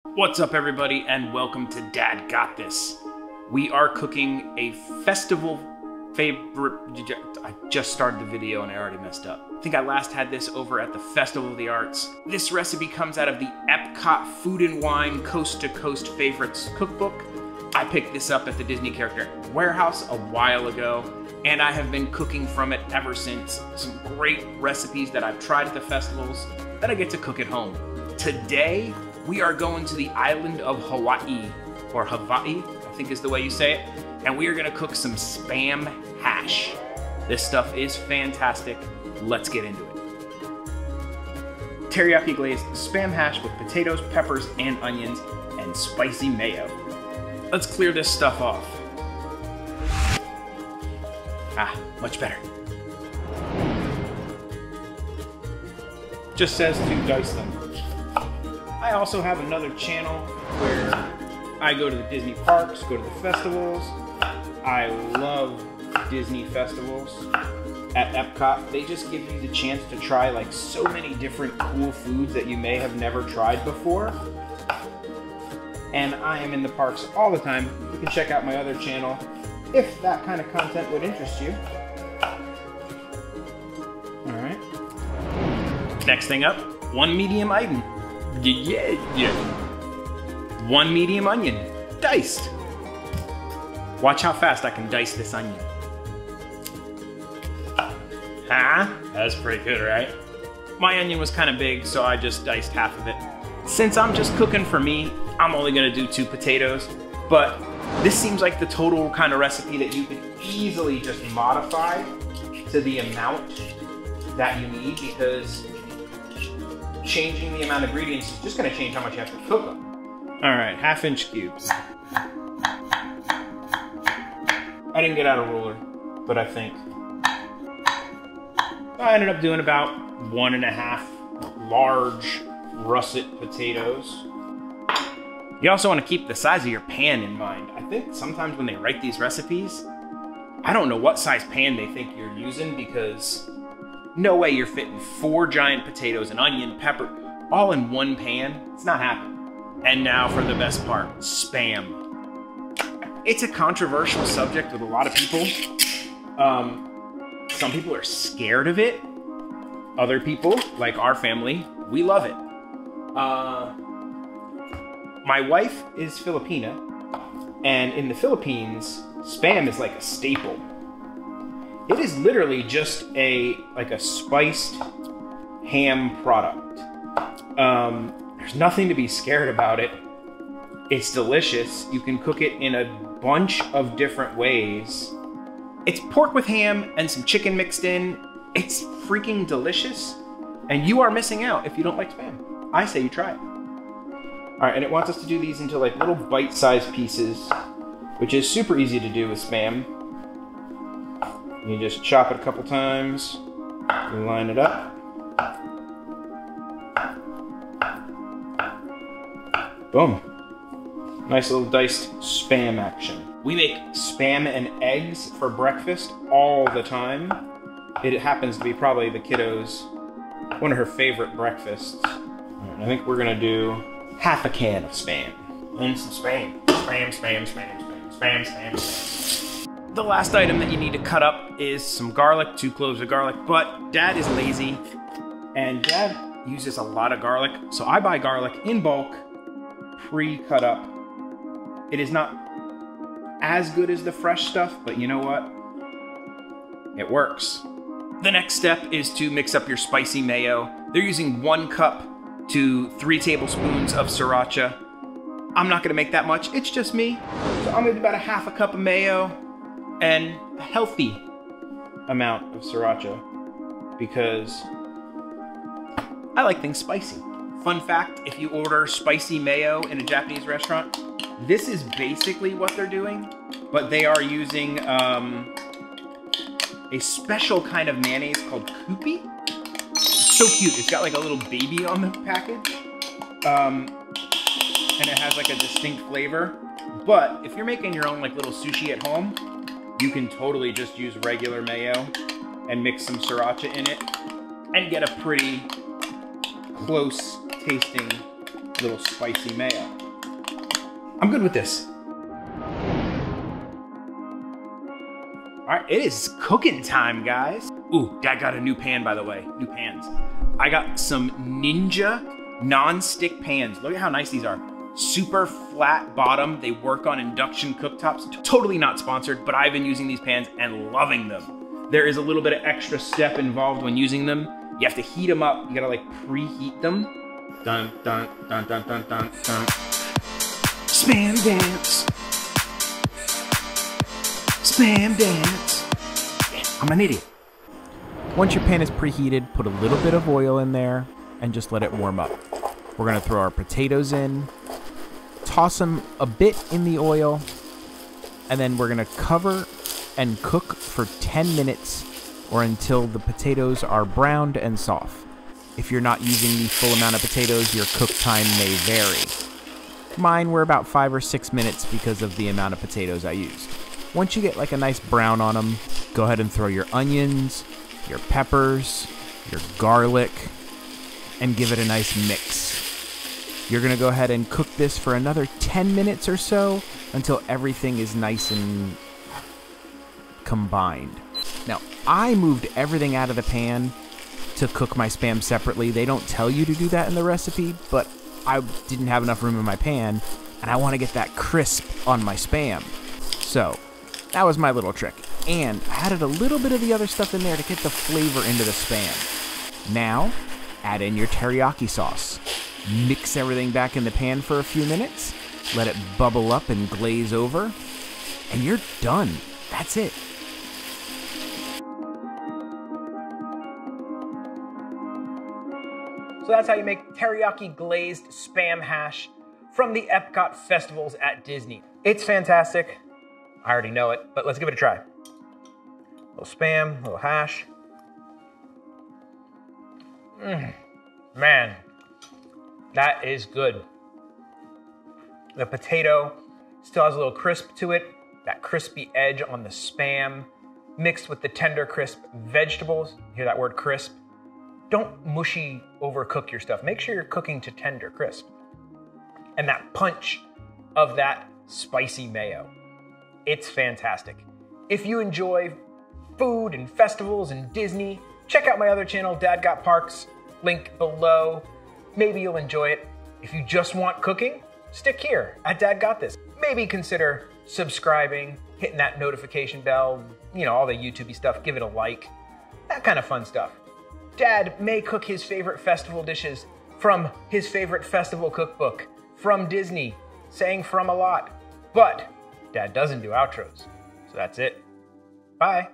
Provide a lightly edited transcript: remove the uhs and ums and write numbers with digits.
What's up, everybody, and welcome to Dad Got This. We are cooking a festival favorite. I just started the video and I already messed up. I think I last had this over at the Festival of the Arts. This recipe comes out of the Epcot Food and Wine Coast to Coast Favorites Cookbook. I picked this up at the Disney Character Warehouse a while ago, and I have been cooking from it ever since. Some great recipes that I've tried at the festivals that I get to cook at home. Today, we are going to the island of Hawaii, or Hawaii, I think is the way you say it, and we are gonna cook some Spam hash. This stuff is fantastic. Let's get into it. Teriyaki glazed Spam hash with potatoes, peppers, and onions, and spicy mayo. Let's clear this stuff off. Ah, much better. Just says to dice them. I also have another channel where I go to the Disney parks, go to the festivals. I love Disney festivals at Epcot. They just give you the chance to try like so many different cool foods that you may have never tried before. And I am in the parks all the time. You can check out my other channel if that kind of content would interest you. All right. Next thing up, one medium onion. Yeah. One medium onion, diced. Watch how fast I can dice this onion. Huh? That's pretty good, right? My onion was kind of big, so I just diced half of it. Since I'm just cooking for me, I'm only gonna do 2 potatoes, but this seems like the total kind of recipe that you could easily just modify to the amount that you need, because changing the amount of ingredients is just gonna change how much you have to cook them. All right, 1/2-inch cubes. I didn't get out a ruler, but I think. I ended up doing about 1.5 large russet potatoes. You also wanna keep the size of your pan in mind. I think sometimes when they write these recipes, I don't know what size pan they think you're using, because no way you're fitting 4 giant potatoes, an onion, pepper, all in one pan. It's not happening. And now for the best part, Spam. It's a controversial subject with a lot of people. Some people are scared of it. Other people, like our family, we love it. My wife is Filipina, and in the Philippines, Spam is like a staple. It is literally just like a spiced ham product. There's nothing to be scared about it. It's delicious. You can cook it in a bunch of different ways. It's pork with ham and some chicken mixed in. It's freaking delicious. And you are missing out if you don't like Spam. I say you try it. All right, and it wants us to do these into like little bite-sized pieces, which is super easy to do with Spam. You just chop it a couple times, you line it up. Boom. Nice little diced Spam action. We make Spam and eggs for breakfast all the time. It happens to be probably the kiddos' one of her favorite breakfasts. All right, I think we're gonna do 1/2 a can of Spam. And some Spam. Spam, Spam, Spam, Spam, Spam, Spam, Spam. The last item that you need to cut up is some garlic, 2 cloves of garlic, but Dad is lazy and Dad uses a lot of garlic, so I buy garlic in bulk, pre-cut up. It is not as good as the fresh stuff, but you know what? It works. The next step is to mix up your spicy mayo. They're using 1 cup to 3 tablespoons of Sriracha. I'm not gonna make that much, it's just me. So I'm gonna do about 1/2 cup of mayo, and a healthy amount of Sriracha, because I like things spicy. Fun fact, if you order spicy mayo in a Japanese restaurant, this is basically what they're doing, but they are using a special kind of mayonnaise called Kewpie. It's so cute, it's got like a little baby on the package, and it has like a distinct flavor. But if you're making your own like little sushi at home, you can totally just use regular mayo and mix some Sriracha in it and get a pretty close tasting little spicy mayo. I'm good with this. All right, it is cooking time, guys. Ooh, Dad got a new pan, by the way, new pans. I got some Ninja non-stick pans. Look at how nice these are. Super flat bottom. They work on induction cooktops. Totally not sponsored, but I've been using these pans and loving them. There is a little bit of extra step involved when using them. You have to heat them up. You gotta like preheat them. Dun, dun, dun, dun, dun, dun, dun. Spam dance. Spam dance. I'm an idiot. Once your pan is preheated, put a little bit of oil in there and just let it warm up. We're gonna throw our potatoes in, toss them a bit in the oil, and then we're gonna cover and cook for 10 minutes or until the potatoes are browned and soft. If you're not using the full amount of potatoes, your cook time may vary. Mine were about 5 or 6 minutes because of the amount of potatoes I used. Once you get like a nice brown on them, go ahead and throw your onions, your peppers, your garlic, and give it a nice mix. You're gonna go ahead and cook this for another 10 minutes or so until everything is nice and combined. Now, I moved everything out of the pan to cook my Spam separately. They don't tell you to do that in the recipe, but I didn't have enough room in my pan, and I want to get that crisp on my Spam. So, that was my little trick. And I added a little bit of the other stuff in there to get the flavor into the Spam. Now, add in your teriyaki sauce. Mix everything back in the pan for a few minutes. Let it bubble up and glaze over. And you're done. That's it. So that's how you make teriyaki glazed Spam hash from the Epcot festivals at Disney. It's fantastic. I already know it, but let's give it a try. A little Spam, a little hash. Man, that is good. The potato still has a little crisp to it, that crispy edge on the Spam, mixed with the tender, crisp vegetables. Hear that word crisp? Don't mushy overcook your stuff. Make sure you're cooking to tender crisp. And that punch of that spicy mayo. It's fantastic. If you enjoy food and festivals and Disney, check out my other channel, Dad Got Parks, link below. Maybe you'll enjoy it. If you just want cooking, stick here at Dad Got This. Maybe consider subscribing, hitting that notification bell, you know, all the YouTube-y stuff, give it a like, that kind of fun stuff. Dad may cook his favorite festival dishes from his favorite festival cookbook, from Disney, saying from a lot, but Dad doesn't do outros, so that's it. Bye.